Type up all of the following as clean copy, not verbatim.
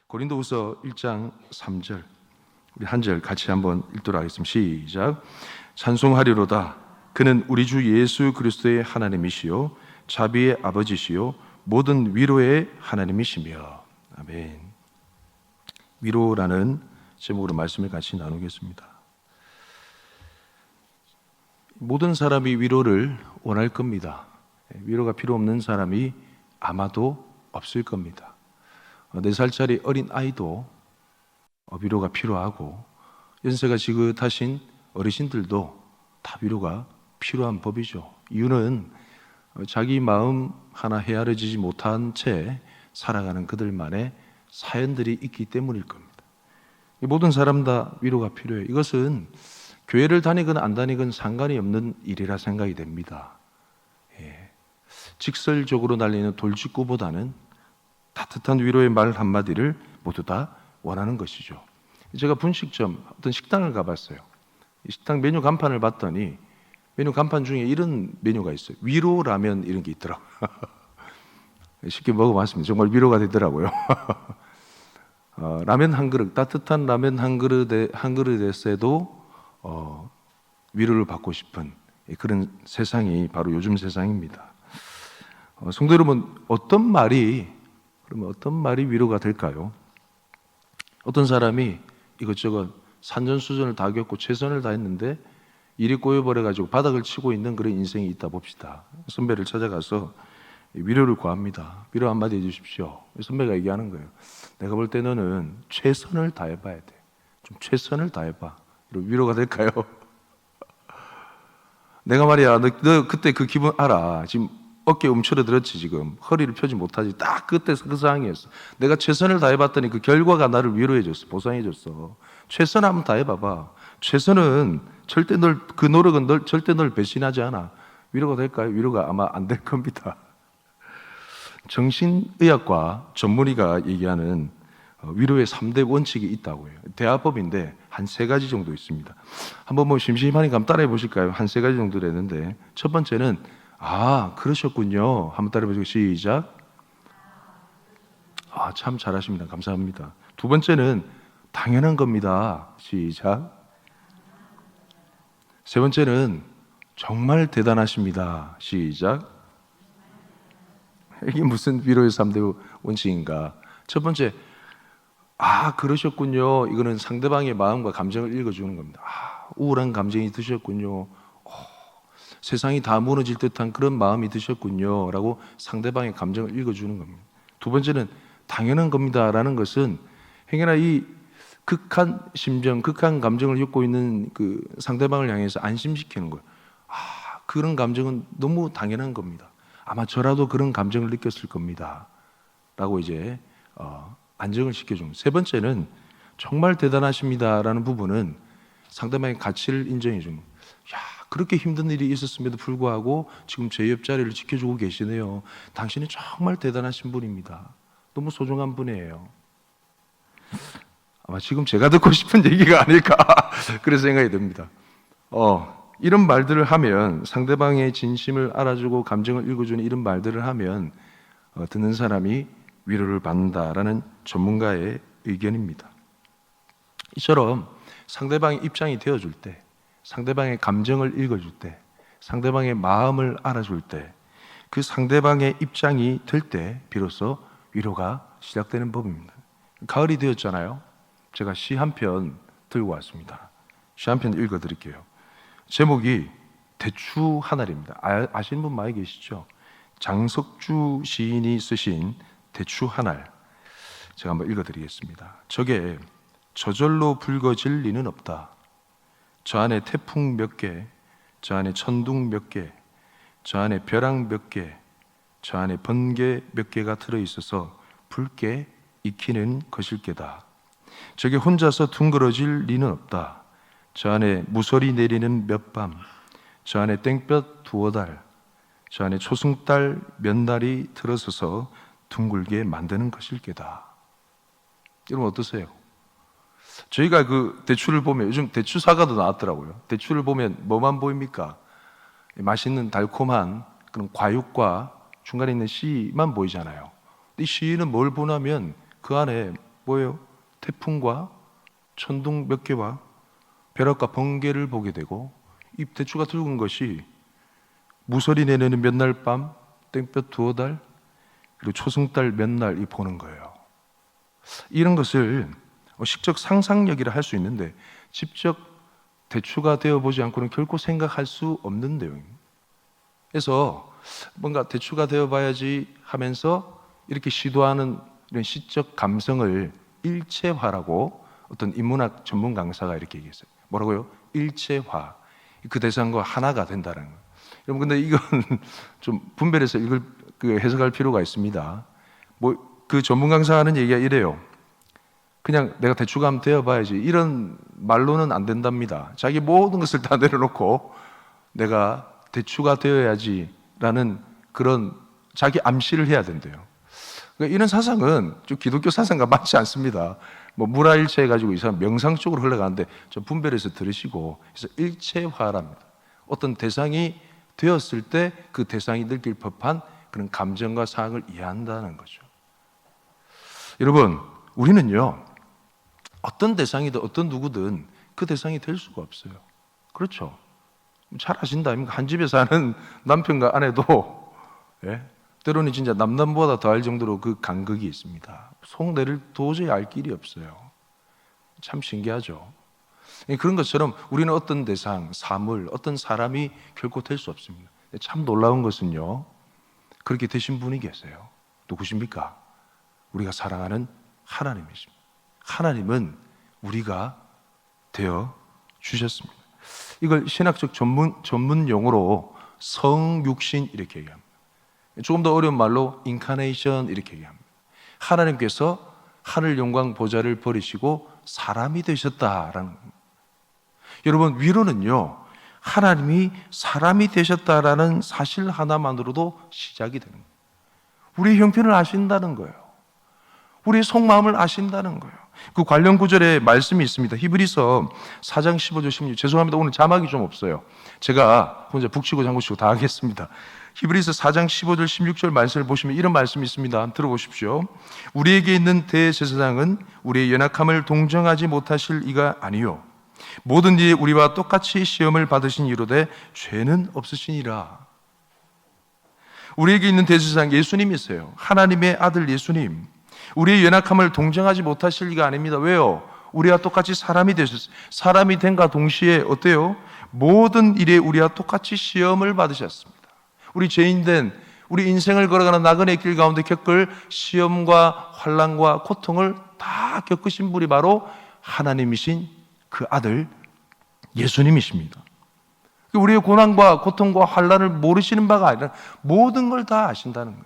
고린도후서 1장 3절 우리 한 절 같이 한번 읽도록 하겠습니다. 시작. 찬송하리로다. 그는 우리 주 예수 그리스도의 하나님이시요 자비의 아버지시요 모든 위로의 하나님이시며. 아멘. 위로라는 제목으로 말씀을 같이 나누겠습니다. 모든 사람이 위로를 원할 겁니다. 위로가 필요 없는 사람이 아마도 없을 겁니다. 4살짜리 어린 아이도 위로가 필요하고, 연세가 지긋하신 어르신들도 다 위로가 필요한 법이죠. 이유는 자기 마음 하나 헤아려지지 못한 채 살아가는 그들만의 사연들이 있기 때문일 겁니다. 모든 사람 다 위로가 필요해요. 이것은 교회를 다니건 안 다니건 상관이 없는 일이라 생각이 됩니다. 직설적으로 날리는 돌직구보다는 따뜻한 위로의 말 한마디를 모두 다 원하는 것이죠. 제가 분식점, 어떤 식당을 가봤어요. 식당 메뉴 간판을 봤더니 메뉴 간판 중에 이런 메뉴가 있어요. 위로 라면 이런 게 있더라고요. 쉽게 먹어봤습니다. 정말 위로가 되더라고요. 라면 한 그릇, 따뜻한 라면 한 그릇에서도 위로를 받고 싶은 그런 세상이 바로 요즘 세상입니다. 성도 여러분, 어떤 말이 위로가 될까요? 어떤 사람이 이것저것 산전수전을 다 겪고 최선을 다했는데 일이 꼬여버려가지고 바닥을 치고 있는 그런 인생이 있다 봅시다. 선배를 찾아가서 위로를 구합니다. 위로 한마디 해주십시오. 선배가 얘기하는 거예요. 내가 볼 때 너는 최선을 다해봐야 돼. 좀 최선을 다해봐. 위로가 될까요? 내가 말이야, 너 그때 그 기분 알아. 지금 어깨 움츠러들었지. 지금 허리를 펴지 못하지. 딱 그때 그 상황이었어. 내가 최선을 다해봤더니 그 결과가 나를 위로해줬어. 보상해줬어. 최선 한번 다해봐봐. 최선은 절대 그 노력은 절대 널 배신하지 않아. 위로가 될까요? 위로가 아마 안 될 겁니다. 정신의학과 전문의가 얘기하는 위로의 3대 원칙이 있다고 해요. 대화법인데 한 3가지 정도 있습니다. 한번 심심하니까 따라해 보실까요? 한 3가지 정도 되는데, 첫 번째는 그러셨군요. 한번 따라해 보시고 시작. 참 잘하십니다. 감사합니다. 두 번째는 당연한 겁니다. 시작. 세 번째는 정말 대단하십니다. 시작. 이게 무슨 위로의 3대 원칙인가? 첫 번째, 그러셨군요. 이거는 상대방의 마음과 감정을 읽어주는 겁니다. 우울한 감정이 드셨군요. 세상이 다 무너질 듯한 그런 마음이 드셨군요. 라고 상대방의 감정을 읽어주는 겁니다. 두 번째는 당연한 겁니다. 라는 것은 행여나 이 극한 심정, 극한 감정을 겪고 있는 그 상대방을 향해서 안심시키는 거예요. 그런 감정은 너무 당연한 겁니다. 아마 저라도 그런 감정을 느꼈을 겁니다. 라고 이제 안정을 시켜줍니다. 세 번째는 정말 대단하십니다. 라는 부분은 상대방의 가치를 인정해 줍니다. 그렇게 힘든 일이 있었음에도 불구하고 지금 제 옆자리를 지켜주고 계시네요. 당신은 정말 대단하신 분입니다. 너무 소중한 분이에요. 아마 지금 제가 듣고 싶은 얘기가 아닐까 그런 생각이 듭니다. 이런 말들을 하면, 상대방의 진심을 알아주고 감정을 읽어주는 이런 말들을 하면 듣는 사람이 위로를 받는다라는 전문가의 의견입니다. 이처럼 상대방의 입장이 되어줄 때, 상대방의 감정을 읽어줄 때, 상대방의 마음을 알아줄 때, 그 상대방의 입장이 될 때 비로소 위로가 시작되는 법입니다. 가을이 되었잖아요. 제가 시 한 편 들고 왔습니다. 시 한 편 읽어드릴게요. 제목이 대추 하늘입니다. 아시는 분 많이 계시죠? 장석주 시인이 쓰신 대추 하늘, 제가 한번 읽어드리겠습니다. 저게 저절로 붉어질 리는 없다. 저 안에 태풍 몇 개, 저 안에 천둥 몇 개, 저 안에 벼락 몇 개, 저 안에 번개 몇 개가 들어있어서 붉게 익히는 것일게다. 저게 혼자서 둥그러질 리는 없다. 저 안에 무설이 내리는 몇 밤, 저 안에 땡볕 두어 달, 저 안에 초승달 몇 날이 들어서서 둥글게 만드는 것일게다. 여러분 어떠세요? 저희가 그 대추를 보면, 요즘 대추 사과도 나왔더라고요. 대추를 보면 뭐만 보입니까? 맛있는 달콤한 그런 과육과 중간에 있는 씨만 보이잖아요. 이 씨는 뭘 보냐면 그 안에 뭐예요? 태풍과 천둥 몇 개와 벼락과 번개를 보게 되고, 이 대추가 죽은 것이 무설이 내내는 몇 날 밤, 땡볕 두어 달, 그리고 초승달 몇 날이 보는 거예요. 이런 것을 식적 상상력이라 할 수 있는데 직접 대추가 되어보지 않고는 결코 생각할 수 없는 내용입니다. 그래서 뭔가 대추가 되어봐야지 하면서 이렇게 시도하는 이런 시적 감성을 일체화라고 어떤 인문학 전문 강사가 이렇게 얘기했어요. 뭐라고요? 일체화. 그 대상과 하나가 된다는 거예요. 여러분, 근데 이건 좀 분별해서 해석할 필요가 있습니다. 그 전문 강사가 하는 얘기가 이래요. 그냥 내가 대추감 되어봐야지, 이런 말로는 안 된답니다. 자기 모든 것을 다 내려놓고 내가 대추가 되어야지라는 그런 자기 암시를 해야 된대요. 그러니까 이런 사상은 좀 기독교 사상과 맞지 않습니다. 물화일체 해가지고 이 사람 명상 쪽으로 흘러가는데 좀 분별해서 들으시고, 그래서 일체화랍니다. 어떤 대상이 되었을 때 그 대상이 느낄 법한 그런 감정과 사항을 이해한다는 거죠. 여러분, 우리는요, 어떤 대상이든 어떤 누구든 그 대상이 될 수가 없어요. 그렇죠? 잘 아신다. 한 집에 사는 남편과 아내도 때로는 진짜 남남보다 더 알 정도로 그 간극이 있습니다. 속내를 도저히 알 길이 없어요. 참 신기하죠. 그런 것처럼 우리는 어떤 대상, 사물, 어떤 사람이 결코 될 수 없습니다. 참 놀라운 것은요, 그렇게 되신 분이 계세요. 누구십니까? 우리가 사랑하는 하나님이십니다. 하나님은 우리가 되어 주셨습니다. 이걸 신학적 전문 용어로 성육신 이렇게 얘기합니다. 조금 더 어려운 말로 인카네이션 이렇게 얘기합니다. 하나님께서 하늘 영광 보좌를 버리시고 사람이 되셨다라는 겁니다. 여러분, 위로는요, 하나님이 사람이 되셨다라는 사실 하나만으로도 시작이 되는 거예요. 우리의 형편을 아신다는 거예요. 우리의 속마음을 아신다는 거예요. 그 관련 구절에 말씀이 있습니다. 히브리서 4장 15절 16. 죄송합니다. 오늘 자막이 좀 없어요. 제가 혼자 북치고 장구치고 다 하겠습니다. 히브리서 4장 15절 16절 말씀을 보시면 이런 말씀이 있습니다. 들어보십시오. 우리에게 있는 대제사장은 우리의 연약함을 동정하지 못하실 이가 아니요 모든 일에 우리와 똑같이 시험을 받으신 이로되 죄는 없으시니라. 우리에게 있는 대제사장 예수님이세요. 하나님의 아들 예수님. 우리의 연약함을 동정하지 못하실 리가 아닙니다. 왜요? 우리와 똑같이 사람이 되셨어요. 사람이 된과 동시에 어때요? 모든 일에 우리와 똑같이 시험을 받으셨습니다. 우리 죄인된 우리 인생을 걸어가는 나그네 길 가운데 겪을 시험과 환난과 고통을 다 겪으신 분이 바로 하나님이신 그 아들 예수님이십니다. 우리의 고난과 고통과 환난을 모르시는 바가 아니라 모든 걸 다 아신다는 거예요.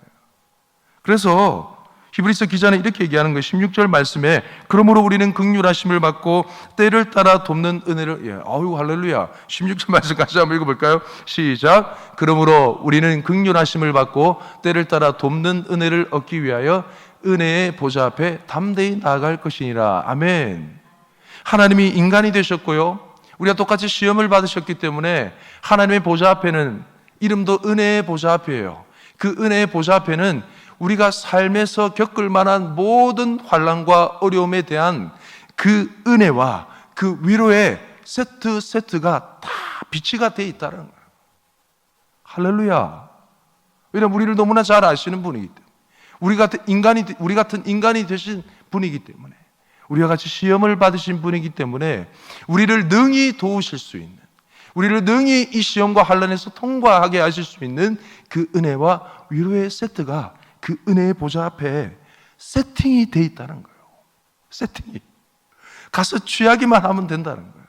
그래서 히브리서 기자는 이렇게 얘기하는 거예요. 16절 말씀에 그러므로 우리는 긍휼하심을 받고 때를 따라 돕는 은혜를 아유 할렐루야. 16절 말씀까지 한번 읽어볼까요? 시작. 그러므로 우리는 긍휼하심을 받고 때를 따라 돕는 은혜를 얻기 위하여 은혜의 보좌 앞에 담대히 나아갈 것이니라. 아멘. 하나님이 인간이 되셨고요, 우리가 똑같이 시험을 받으셨기 때문에 하나님의 보좌 앞에는 이름도 은혜의 보좌 앞이에요. 그 은혜의 보좌 앞에는 우리가 삶에서 겪을 만한 모든 환난과 어려움에 대한 그 은혜와 그 위로의 세트가 다 비치가 되어 있다는 거예요. 할렐루야. 왜냐하면 우리를 너무나 잘 아시는 분이기 때문에, 우리 같은 인간이 되신 분이기 때문에, 우리와 같이 시험을 받으신 분이기 때문에 우리를 능히 도우실 수 있는, 우리를 능히 이 시험과 환난에서 통과하게 하실 수 있는 그 은혜와 위로의 세트가 그 은혜의 보좌 앞에 세팅이 돼 있다는 거예요. 세팅이. 가서 취하기만 하면 된다는 거예요.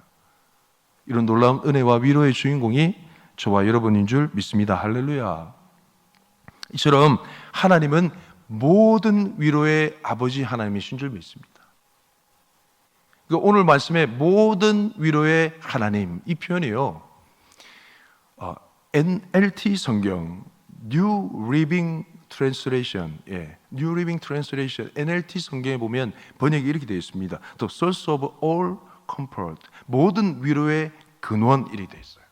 이런 놀라운 은혜와 위로의 주인공이 저와 여러분인 줄 믿습니다. 할렐루야. 이처럼 하나님은 모든 위로의 아버지 하나님이신 줄 믿습니다. 오늘 말씀에 모든 위로의 하나님, 이 표현이요, NLT 성경, New Living Translation, New Living Translation, NLT 성경에 보면 번역이 이렇게 되어 있습니다. The source of all comfort, 모든 위로의 근원이 되어 있어요.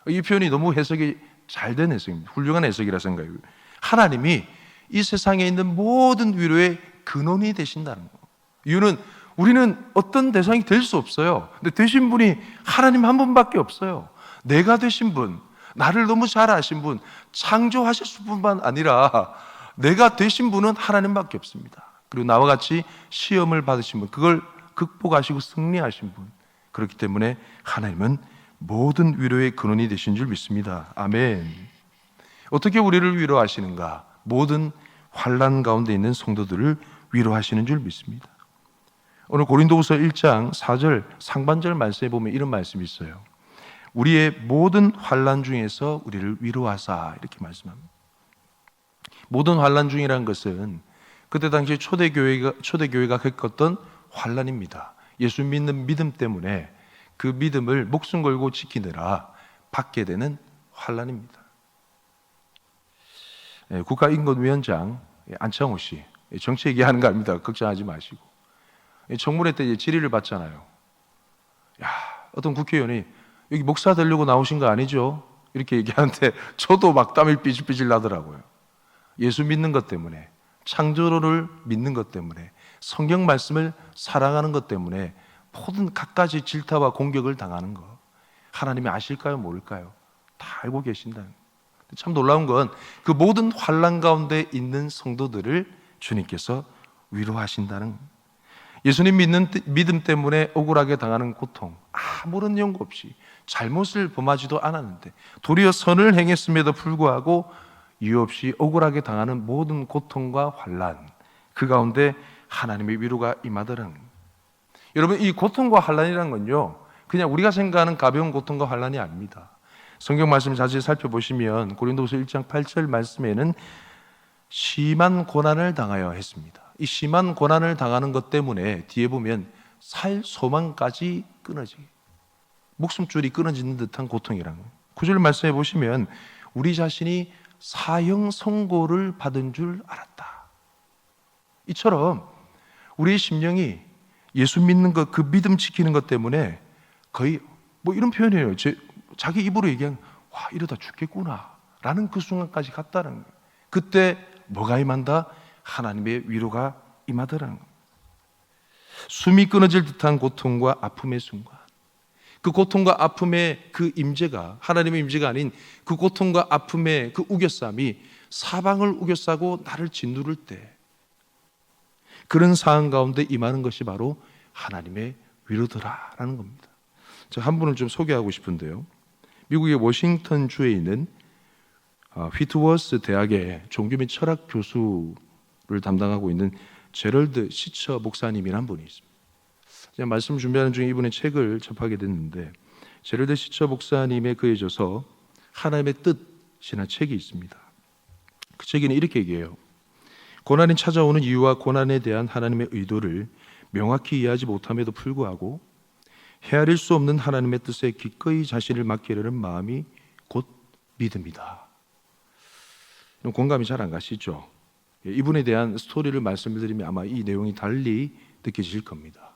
이 표현이 너무 해석이 잘 된 해석입니다. 훌륭한 해석이라 생각해요. 하나님이 이 세상에 있는 모든 위로의 근원이 되신다는 거. 이유는 우리는 어떤 대상이 될 수 없어요. 근데 되신 분이 하나님 한 분밖에 없어요. 내가 되신 분, 나를 너무 잘 아신 분, 창조하실 뿐만 아니라 내가 되신 분은 하나님밖에 없습니다. 그리고 나와 같이 시험을 받으신 분, 그걸 극복하시고 승리하신 분, 그렇기 때문에 하나님은 모든 위로의 근원이 되신 줄 믿습니다. 아멘. 어떻게 우리를 위로하시는가? 모든 환난 가운데 있는 성도들을 위로하시는 줄 믿습니다. 오늘 고린도후서 1장 4절 상반절 말씀에 보면 이런 말씀이 있어요. 우리의 모든 환난 중에서 우리를 위로하사, 이렇게 말씀합니다. 모든 환난 중이라는 것은 그때 당시 초대교회가 겪었던 환난입니다. 예수 믿는 믿음 때문에 그 믿음을 목숨 걸고 지키느라 받게 되는 환난입니다. 국가인권위원장 안창호 씨, 정치 얘기하는 거 아닙니다. 걱정하지 마시고. 청문회 때 질의를 받잖아요. 야, 어떤 국회의원이 여기 목사 되려고 나오신 거 아니죠? 이렇게 얘기하는데 저도 막 땀이 삐질삐질 나더라고요. 예수 믿는 것 때문에, 창조를 믿는 것 때문에, 성경 말씀을 사랑하는 것 때문에 모든 갖가지 질타와 공격을 당하는 거 하나님이 아실까요? 모를까요? 다 알고 계신다는 거예요. 참 놀라운 건 그 모든 환난 가운데 있는 성도들을 주님께서 위로하신다는 거예요. 예수님 믿는 믿음 때문에 억울하게 당하는 고통, 아무런 연고 없이 잘못을 범하지도 않았는데 도리어 선을 행했음에도 불구하고 이유 없이 억울하게 당하는 모든 고통과 환난, 그 가운데 하나님의 위로가 임하더라는 겁니다. 여러분, 이 고통과 환난이라는 건요, 그냥 우리가 생각하는 가벼운 고통과 환난이 아닙니다. 성경 말씀 자세히 살펴보시면 고린도후서 1장 8절 말씀에는 심한 고난을 당하여 했습니다. 이 심한 고난을 당하는 것 때문에 뒤에 보면 살 소망까지 끊어지게, 목숨줄이 끊어지는 듯한 고통이라는 거예요. 9절 말씀해 보시면 우리 자신이 사형 선고를 받은 줄 알았다. 이처럼 우리의 심령이 예수 믿는 것, 그 믿음 지키는 것 때문에 거의 뭐 이런 표현이에요. 자기 입으로 얘기한 와, 이러다 죽겠구나 라는 그 순간까지 갔다는 거예요. 그때 뭐가 임한다? 하나님의 위로가 임하더라는 거예요. 숨이 끊어질 듯한 고통과 아픔의 순간, 그 고통과 아픔의 그 임재가 하나님의 임재가 아닌 그 고통과 아픔의 그 우겨쌈이 사방을 우겨싸고 나를 짓누를 때, 그런 상황 가운데 임하는 것이 바로 하나님의 위로더라라는 겁니다. 저 한 분을 좀 소개하고 싶은데요. 미국의 워싱턴 주에 있는 휘트워스 대학의 종교 및 철학 교수를 담당하고 있는 제럴드 시처 목사님이라는 분이 있습니다. 제가 말씀 준비하는 중에 이분의 책을 접하게 됐는데, 제럴드 시처 목사님의 그에 져서 하나님의 뜻이라는 책이 있습니다. 그 책에는 이렇게 얘기해요. 고난이 찾아오는 이유와 고난에 대한 하나님의 의도를 명확히 이해하지 못함에도 불구하고 헤아릴 수 없는 하나님의 뜻에 기꺼이 자신을 맡기려는 마음이 곧 믿음이다. 공감이 잘 안 가시죠? 이분에 대한 스토리를 말씀을 드리면 아마 이 내용이 달리 느껴질 겁니다.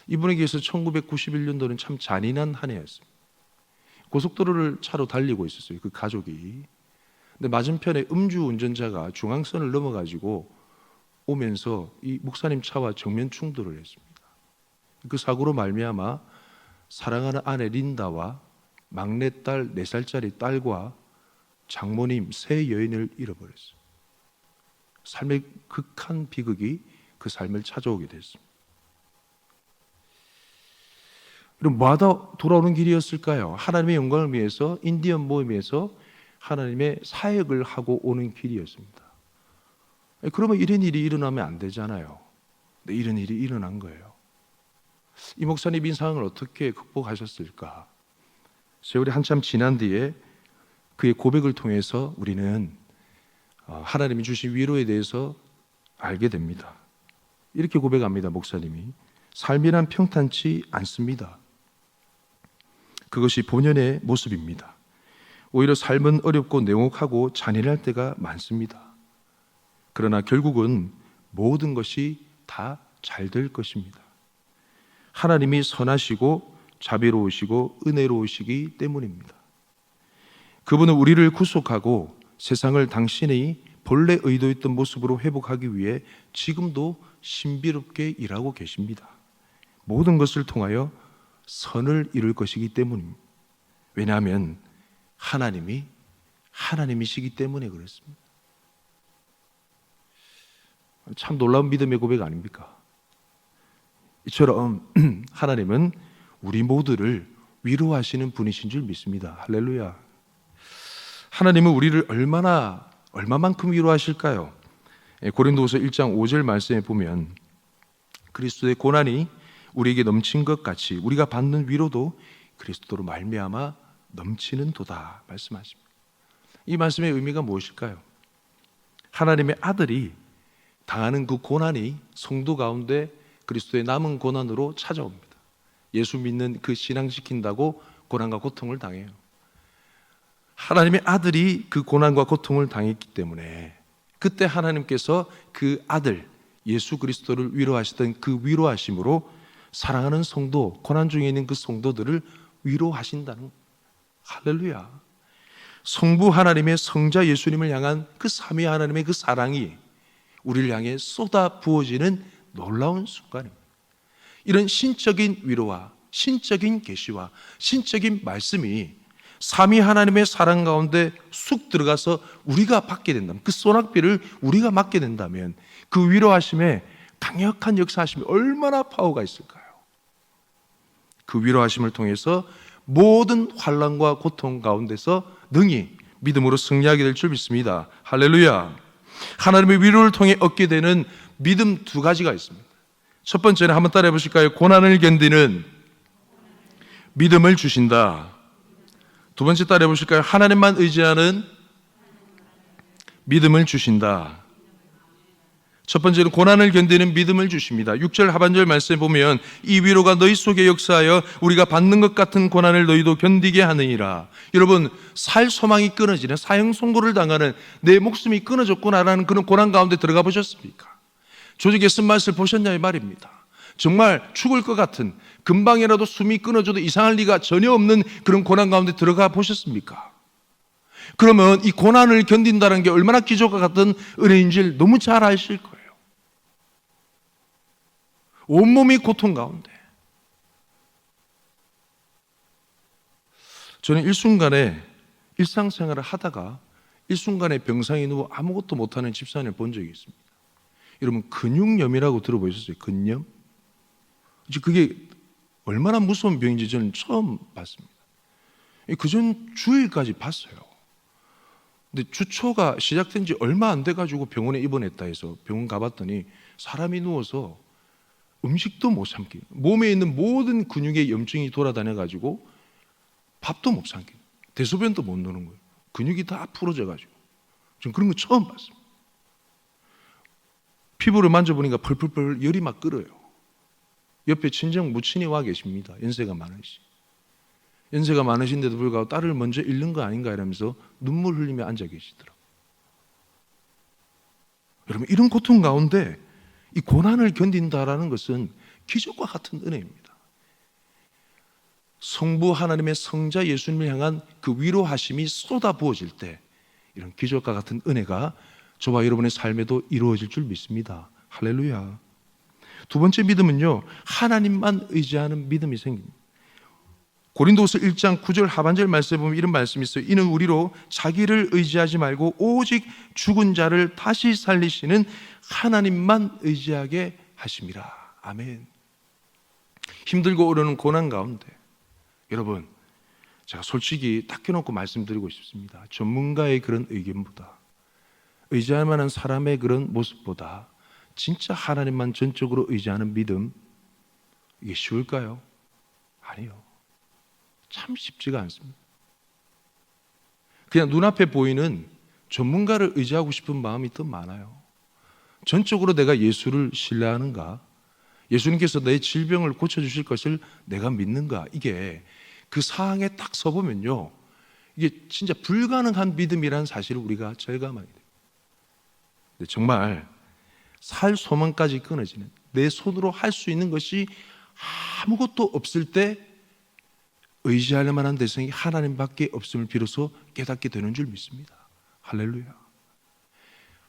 이분에게서 1991년도는 참 잔인한 한 해였습니다. 고속도로를 차로 달리고 있었어요, 그 가족이. 근데 맞은편에 음주운전자가 중앙선을 넘어가지고 오면서 이 목사님 차와 정면 충돌을 했습니다. 그 사고로 말미암아 사랑하는 아내 린다와 막내딸 4살짜리 딸과 장모님 세 여인을 잃어버렸어요. 삶의 극한 비극이 그 삶을 찾아오게 됐습니다. 그럼 뭐하다 돌아오는 길이었을까요? 하나님의 영광을 위해서 인디언 모임에서 하나님의 사역을 하고 오는 길이었습니다. 그러면 이런 일이 일어나면 안 되잖아요. 근데 이런 일이 일어난 거예요. 이 목사님 이 상황을 어떻게 극복하셨을까? 세월이 한참 지난 뒤에 그의 고백을 통해서 우리는 하나님이 주신 위로에 대해서 알게 됩니다. 이렇게 고백합니다. 목사님이 삶이란 평탄치 않습니다. 그것이 본연의 모습입니다. 오히려 삶은 어렵고 냉혹하고 잔인할 때가 많습니다. 그러나 결국은 모든 것이 다 잘 될 것입니다. 하나님이 선하시고 자비로우시고 은혜로우시기 때문입니다. 그분은 우리를 구속하고 세상을 당신의 본래 의도했던 모습으로 회복하기 위해 지금도 신비롭게 일하고 계십니다. 모든 것을 통하여 선을 이룰 것이기 때문입니다. 왜냐하면 하나님이시기 때문에 그렇습니다. 참 놀라운 믿음의 고백 아닙니까? 이처럼 하나님은 우리 모두를 위로하시는 분이신 줄 믿습니다. 할렐루야. 하나님은 우리를 얼마만큼 위로하실까요? 고린도후서 1장 5절 말씀에 보면 그리스도의 고난이 우리에게 넘친 것 같이 우리가 받는 위로도 그리스도로 말미암아 넘치는 도다 말씀하십니다. 이 말씀의 의미가 무엇일까요? 하나님의 아들이 당하는 그 고난이 성도 가운데 그리스도의 남은 고난으로 찾아옵니다. 예수 믿는 그 신앙시킨다고 고난과 고통을 당해요. 하나님의 아들이 그 고난과 고통을 당했기 때문에 그때 하나님께서 그 아들 예수 그리스도를 위로하시던 그 위로하심으로 사랑하는 성도, 고난 중에 있는 그 성도들을 위로하신다는 거예요. 할렐루야. 성부 하나님의 성자 예수님을 향한 그 삼위 하나님의 그 사랑이 우리를 향해 쏟아 부어지는 놀라운 순간입니다. 이런 신적인 위로와 신적인 계시와 신적인 말씀이 삼위 하나님의 사랑 가운데 쑥 들어가서 우리가 받게 된다면, 그 소낙비를 우리가 맡게 된다면 그 위로하심에 강력한 역사하심이 얼마나 파워가 있을까요? 그 위로하심을 통해서 모든 환난과 고통 가운데서 능히 믿음으로 승리하게 될 줄 믿습니다. 할렐루야. 하나님의 위로를 통해 얻게 되는 믿음 두 가지가 있습니다. 첫 번째는 한번 따라해 보실까요? 고난을 견디는 믿음을 주신다. 두 번째 따라해 보실까요? 하나님만 의지하는 믿음을 주신다. 첫 번째는 고난을 견디는 믿음을 주십니다. 6절 하반절 말씀에 보면 이 위로가 너희 속에 역사하여 우리가 받는 것 같은 고난을 너희도 견디게 하느니라. 여러분, 살 소망이 끊어지는, 사형 선고를 당하는, 내 목숨이 끊어졌구나라는 그런 고난 가운데 들어가 보셨습니까? 조직의 쓴맛을 보셨냐 이 말입니다. 정말 죽을 것 같은, 금방이라도 숨이 끊어져도 이상할 리가 전혀 없는 그런 고난 가운데 들어가 보셨습니까? 그러면 이 고난을 견딘다는 게 얼마나 기적과 같은 은혜인 줄 너무 잘 아실 거예요. 온몸이 고통 가운데. 저는 일순간에 일상생활을 하다가 일순간에 병상에 누워 아무것도 못하는 집사님을 본 적이 있습니다. 여러분, 근육염이라고 들어보셨어요? 근염? 그게 얼마나 무서운 병인지 저는 처음 봤습니다. 그전 주일까지 봤어요. 근데 주초가 시작된 지 얼마 안 돼가지고 병원에 입원했다 해서 병원 가봤더니 사람이 누워서 음식도 못 삼키, 몸에 있는 모든 근육에 염증이 돌아다녀가지고 밥도 못 삼키, 대소변도 못 넣는 거예요. 근육이 다 풀어져가지고. 전 그런 거 처음 봤습니다. 피부를 만져보니까 펄펄펄 열이 막 끓어요. 옆에 친정 무친이 와 계십니다. 연세가 많으신데도 불구하고 딸을 먼저 잃는 거 아닌가 이러면서 눈물 흘리며 앉아 계시더라고요. 여러분, 이런 고통 가운데 이 고난을 견딘다라는 것은 기적과 같은 은혜입니다. 성부 하나님의 성자 예수님을 향한 그 위로하심이 쏟아 부어질 때 이런 기적과 같은 은혜가 저와 여러분의 삶에도 이루어질 줄 믿습니다. 할렐루야. 두 번째 믿음은요, 하나님만 의지하는 믿음이 생깁니다. 고린도후서 1장 9절 하반절 말씀에 보면 이런 말씀이 있어요. 이는 우리로 자기를 의지하지 말고 오직 죽은 자를 다시 살리시는 하나님만 의지하게 하심이라. 아멘. 힘들고 어려운 고난 가운데 여러분, 제가 솔직히 딱 껴놓고 말씀드리고 싶습니다. 전문가의 그런 의견보다, 의지할 만한 사람의 그런 모습보다 진짜 하나님만 전적으로 의지하는 믿음, 이게 쉬울까요? 아니요. 참 쉽지가 않습니다. 그냥 눈앞에 보이는 전문가를 의지하고 싶은 마음이 더 많아요. 전적으로 내가 예수를 신뢰하는가? 예수님께서 내 질병을 고쳐주실 것을 내가 믿는가? 이게 그 상황에 딱 서보면요, 이게 진짜 불가능한 믿음이라는 사실을 우리가 절감하게 돼요. 근데 정말 살 소망까지 끊어지는, 내 손으로 할 수 있는 것이 아무것도 없을 때 의지할 만한 대상이 하나님밖에 없음을 비로소 깨닫게 되는 줄 믿습니다. 할렐루야.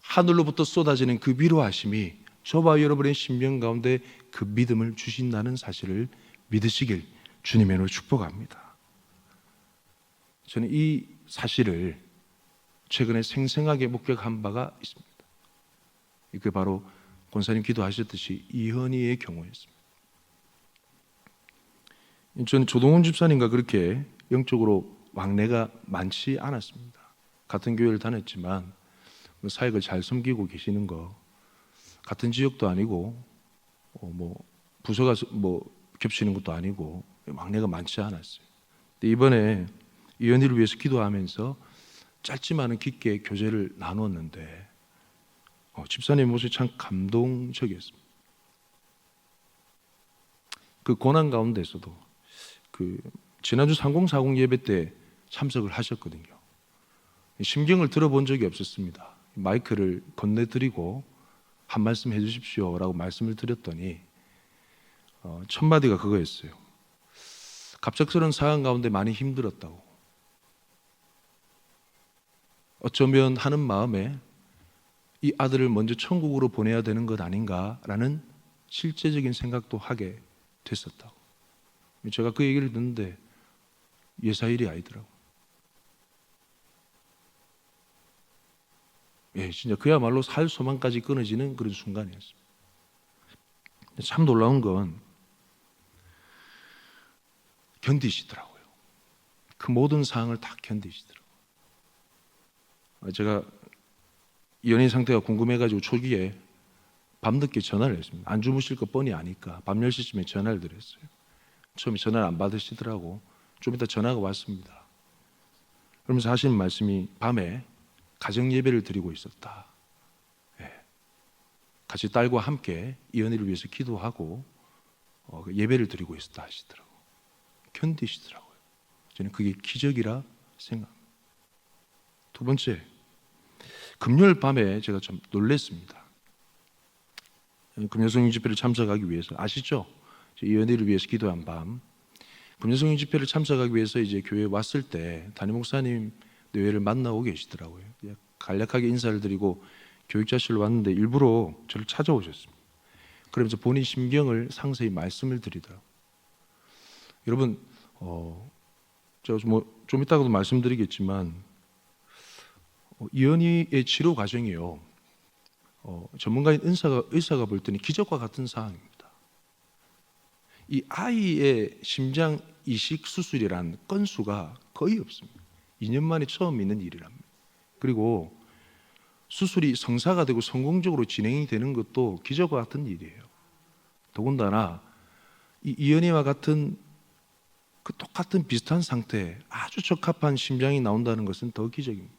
하늘로부터 쏟아지는 그 위로하심이 저와 여러분의 심령 가운데 그 믿음을 주신다는 사실을 믿으시길 주님의 이름으로 축복합니다. 저는 이 사실을 최근에 생생하게 목격한 바가 있습니다. 이게 바로 권사님 기도하셨듯이 이현희의 경우였습니다. 저는 조동훈 집사님과 그렇게 영적으로 왕래가 많지 않았습니다. 같은 교회를 다녔지만 사역을 잘 섬기고 계시는 거, 같은 지역도 아니고 부서가 겹치는 것도 아니고 왕래가 많지 않았어요. 근데 이번에 이현희를 위해서 기도하면서 짧지만은 깊게 교제를 나눴는데 집사님 모습이 참 감동적이었습니다. 그 고난 가운데서도 지난주 3040 예배 때 참석을 하셨거든요. 심경을 들어본 적이 없었습니다. 마이크를 건네드리고 한 말씀 해주십시오라고 말씀을 드렸더니 첫 마디가 그거였어요. 갑작스러운 상황 가운데 많이 힘들었다고. 어쩌면 하는 마음에 이 아들을 먼저 천국으로 보내야 되는 것 아닌가라는 실제적인 생각도 하게 됐었다고. 제가 그 얘기를 듣는데 예사일이 아니더라고요. 진짜 그야말로 살 소망까지 끊어지는 그런 순간이었습니다. 참 놀라운 건 견디시더라고요. 그 모든 상황을 다 견디시더라고요. 제가 연인 상태가 궁금해가지고 초기에 밤늦게 전화를 했습니다. 안 주무실 거 뻔히 아니까 밤 10시쯤에 전화를 드렸어요. 처음에 전화를 안 받으시더라고. 좀 이따 전화가 왔습니다. 그러면서 하시는 말씀이 밤에 가정 예배를 드리고 있었다. 같이 딸과 함께 이현희를 위해서 기도하고 예배를 드리고 있었다 하시더라고요. 견디시더라고요. 저는 그게 기적이라 생각합니다. 두 번째, 금요일 밤에 제가 좀 놀랐습니다. 금요성령 집회를 참석하기 위해서 아시죠? 이현희를 위해서 기도한 밤 금요성령 집회를 참석하기 위해서 이제 교회에 왔을 때 담임 목사님 뇌를 만나고 계시더라고요. 간략하게 인사를 드리고 교육자실로 왔는데 일부러 저를 찾아오셨습니다. 그러면서 본인 심경을 상세히 말씀을 드리더라고요. 여러분, 제가 좀 이따가도 말씀드리겠지만 이현희의 치료 과정이요. 전문가인 의사가 볼 때는 기적과 같은 상황입니다. 이 아이의 심장 이식 수술이란 건수가 거의 없습니다. 2년 만에 처음 있는 일이랍니다. 그리고 수술이 성사가 되고 성공적으로 진행이 되는 것도 기적과 같은 일이에요. 더군다나 이 이현희와 같은 그 똑같은 비슷한 상태에 아주 적합한 심장이 나온다는 것은 더 기적입니다.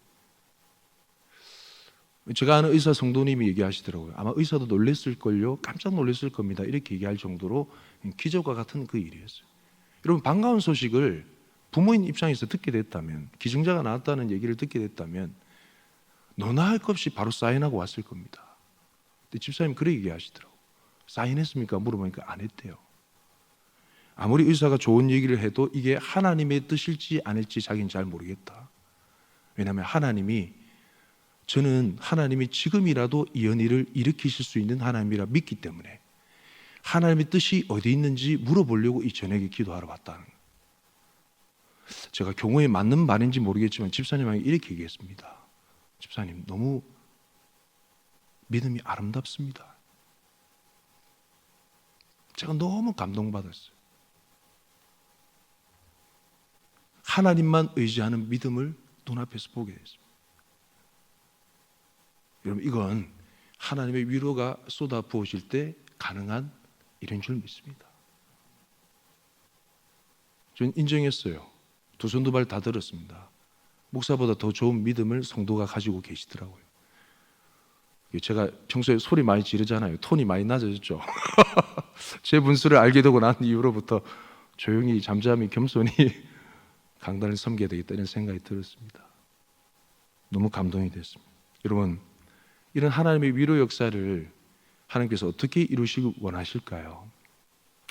제가 아는 의사 성도님이 얘기하시더라고요. 아마 의사도 놀랬을걸요. 깜짝 놀랐을 겁니다. 이렇게 얘기할 정도로 기적과 같은 그 일이었어요. 여러분, 반가운 소식을 부모인 입장에서 듣게 됐다면, 기증자가 나왔다는 얘기를 듣게 됐다면 너나 할 것 없이 바로 사인하고 왔을 겁니다. 근데 집사님 그렇게 얘기하시더라고요. 사인했습니까? 물어보니까 안 했대요. 아무리 의사가 좋은 얘기를 해도 이게 하나님의 뜻일지 아닐지 자기는 잘 모르겠다. 왜냐하면 저는 하나님이 지금이라도 이현희를 일으키실 수 있는 하나님이라 믿기 때문에 하나님의 뜻이 어디 있는지 물어보려고 이 저녁에 기도하러 왔다는 거예요. 제가 경우에 맞는 말인지 모르겠지만 집사님에게 이렇게 얘기했습니다. 집사님, 너무 믿음이 아름답습니다. 제가 너무 감동받았어요. 하나님만 의지하는 믿음을 눈앞에서 보게 됐습니다. 여러분, 이건 하나님의 위로가 쏟아 부어질 때 가능한 일인 줄 믿습니다. 저는 인정했어요. 두 손 두 발 다 들었습니다. 목사보다 더 좋은 믿음을 성도가 가지고 계시더라고요. 제가 평소에 소리 많이 지르잖아요. 톤이 많이 낮아졌죠. 제 분수를 알게 되고 난 이후로부터 조용히 잠잠히 겸손히 강단을 섬겨야 되겠다는 생각이 들었습니다. 너무 감동이 됐습니다. 여러분, 이런 하나님의 위로 역사를 하나님께서 어떻게 이루시길 원하실까요?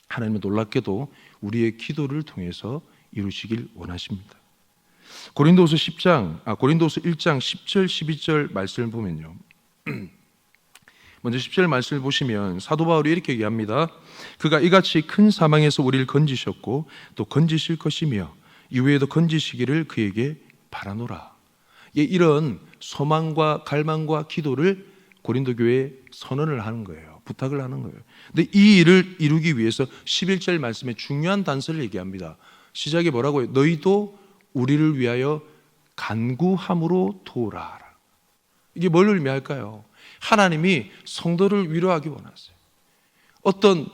하나님은 놀랍게도 우리의 기도를 통해서 이루시길 원하십니다. 고린도후서 1장 10절 12절 말씀을 보면요, 먼저 10절 말씀을 보시면 사도 바울이 이렇게 얘기합니다. 그가 이같이 큰 사망에서 우리를 건지셨고 또 건지실 것이며 이후에도 건지시기를 그에게 바라노라. 이런 소망과 갈망과 기도를 고린도 교회에 선언을 하는 거예요. 부탁을 하는 거예요. 근데 이 일을 이루기 위해서 11절 말씀에 중요한 단서를 얘기합니다. 시작에 뭐라고 해요? 너희도 우리를 위하여 간구함으로 도우라. 이게 뭘 의미할까요? 하나님이 성도를 위로하기 원하세요. 어떤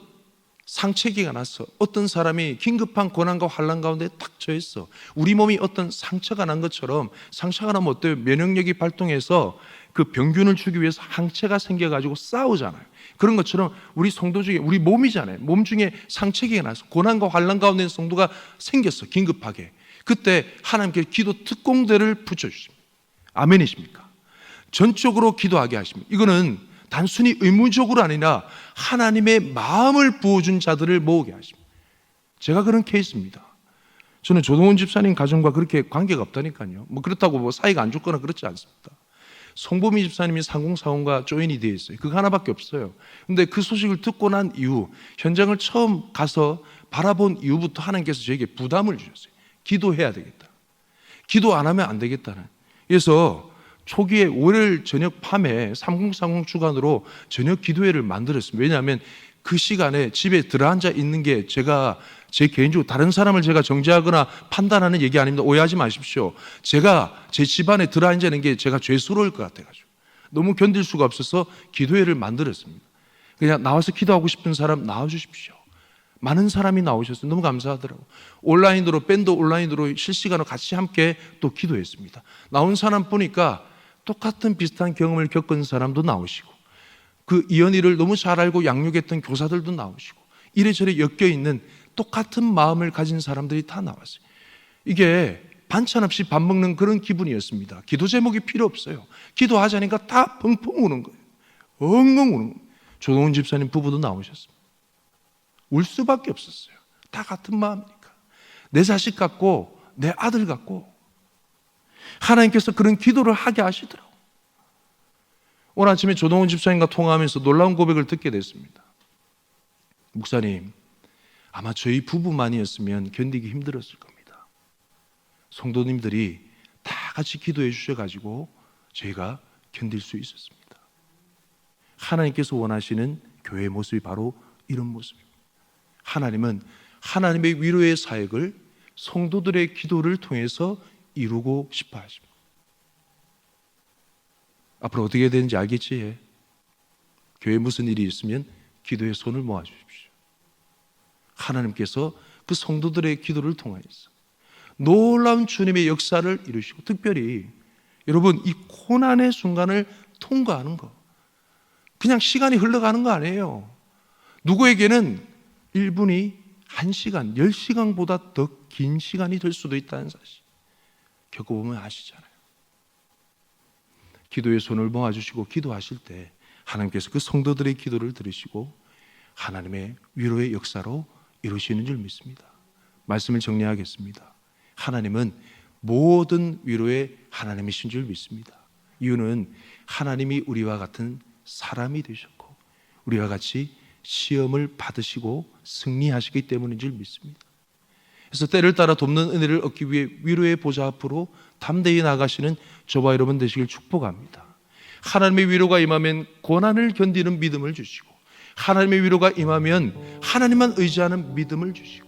상처기가 났어. 어떤 사람이 긴급한 고난과 환난 가운데 딱 처했어. 우리 몸이 어떤 상처가 난 것처럼, 상처가 나면 어때요? 면역력이 발동해서 그 병균을 주기 위해서 항체가 생겨가지고 싸우잖아요. 그런 것처럼 우리 성도 중에, 우리 몸이잖아요. 몸 중에 상처기가 났어. 고난과 환난 가운데 있는 성도가 생겼어. 긴급하게. 그때 하나님께 기도 특공대를 붙여주십니다. 아멘이십니까? 전적으로 기도하게 하십니다. 이거는 단순히 의무적으로 아니라 하나님의 마음을 부어준 자들을 모으게 하십니다. 제가 그런 케이스입니다. 저는 조동훈 집사님 가정과 그렇게 관계가 없다니까요. 그렇다고 사이가 안 좋거나 그렇지 않습니다. 송보미 집사님이 상공사원과 조인이 되어 있어요. 그거 하나밖에 없어요. 근데 그 소식을 듣고 난 이후, 현장을 처음 가서 바라본 이후부터 하나님께서 저에게 부담을 주셨어요. 기도해야 되겠다. 기도 안 하면 안 되겠다는. 그래서 초기에 월요일 저녁 밤에 3030 주간으로 저녁 기도회를 만들었습니다. 왜냐하면 그 시간에 집에 들어앉아 있는 게 제가 제 개인적으로 다른 사람을 제가 정죄하거나 판단하는 얘기 아닙니다. 오해하지 마십시오. 제가 제 집안에 들어앉아 있는 게 제가 죄스러울 것 같아가지고 너무 견딜 수가 없어서 기도회를 만들었습니다. 그냥 나와서 기도하고 싶은 사람 나와주십시오. 많은 사람이 나오셨어요. 너무 감사하더라고요. 온라인으로, 밴드 온라인으로 실시간으로 같이 함께 또 기도했습니다. 나온 사람 보니까 똑같은 비슷한 경험을 겪은 사람도 나오시고, 그 이언이를 너무 잘 알고 양육했던 교사들도 나오시고, 이래저래 엮여있는 똑같은 마음을 가진 사람들이 다 나왔어요. 이게 반찬 없이 밥 먹는 그런 기분이었습니다. 기도 제목이 필요 없어요. 기도하자니까 다 펑펑 우는 거예요. 엉엉 우는 거예요. 조동훈 집사님 부부도 나오셨습니다. 울 수밖에 없었어요. 다 같은 마음이니까. 내 자식 같고 내 아들 같고 하나님께서 그런 기도를 하게 하시더라고요. 오늘 아침에 조동훈 집사님과 통화하면서 놀라운 고백을 듣게 됐습니다. 목사님, 아마 저희 부부만이었으면 견디기 힘들었을 겁니다. 성도님들이 다 같이 기도해 주셔가지고 저희가 견딜 수 있었습니다. 하나님께서 원하시는 교회의 모습이 바로 이런 모습입니다. 하나님은 하나님의 위로의 사역을 성도들의 기도를 통해서 이루고 싶어 하십니다. 앞으로 어떻게 해야 되는지 알겠지? 교회에 무슨 일이 있으면 기도에 손을 모아 주십시오. 하나님께서 그 성도들의 기도를 통하여서 놀라운 주님의 역사를 이루시고, 특별히 여러분 이 고난의 순간을 통과하는 거, 그냥 시간이 흘러가는 거 아니에요. 누구에게는 1분이 1시간, 10시간보다 더 긴 시간이 될 수도 있다는 사실 겪어보면 아시잖아요. 기도의 손을 모아주시고 기도하실 때 하나님께서 그 성도들의 기도를 들으시고 하나님의 위로의 역사로 이루시는 줄 믿습니다. 말씀을 정리하겠습니다. 하나님은 모든 위로의 하나님이신 줄 믿습니다. 이유는 하나님이 우리와 같은 사람이 되셨고 우리와 같이 시험을 받으시고 승리하시기 때문인 줄 믿습니다. 그래서 때를 따라 돕는 은혜를 얻기 위해 위로의 보좌 앞으로 담대히 나가시는 저와 여러분 되시길 축복합니다. 하나님의 위로가 임하면 고난을 견디는 믿음을 주시고, 하나님의 위로가 임하면 하나님만 의지하는 믿음을 주시고,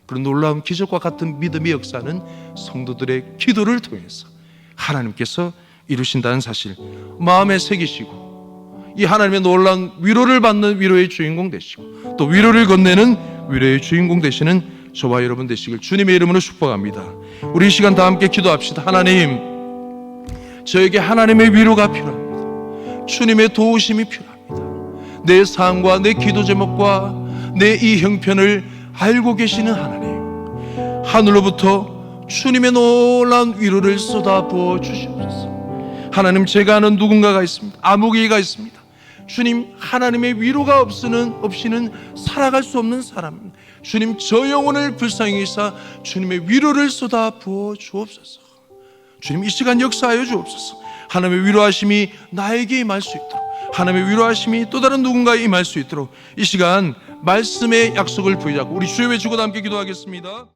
그런 놀라운 기적과 같은 믿음의 역사는 성도들의 기도를 통해서 하나님께서 이루신다는 사실 마음에 새기시고, 이 하나님의 놀라운 위로를 받는 위로의 주인공 되시고 또 위로를 건네는 위로의 주인공 되시는 저와 여러분 되시길 주님의 이름으로 축복합니다. 우리 이 시간 다 함께 기도합시다. 하나님, 저에게 하나님의 위로가 필요합니다. 주님의 도우심이 필요합니다. 내 삶과 내 기도 제목과 내 이 형편을 알고 계시는 하나님, 하늘로부터 주님의 놀라운 위로를 쏟아부어 주시옵소서. 하나님, 제가 아는 누군가가 있습니다. 아무개가 있습니다. 주님, 하나님의 위로가 없이는 살아갈 수 없는 사람입니다. 주님, 저 영혼을 불쌍히 여기사 주님의 위로를 쏟아 부어 주옵소서. 주님, 이 시간 역사하여 주옵소서. 하나님의 위로하심이 나에게 임할 수 있도록, 하나님의 위로하심이 또 다른 누군가에 임할 수 있도록 이 시간 말씀의 약속을 부여잡고 우리 주여 외치고 함께 기도하겠습니다.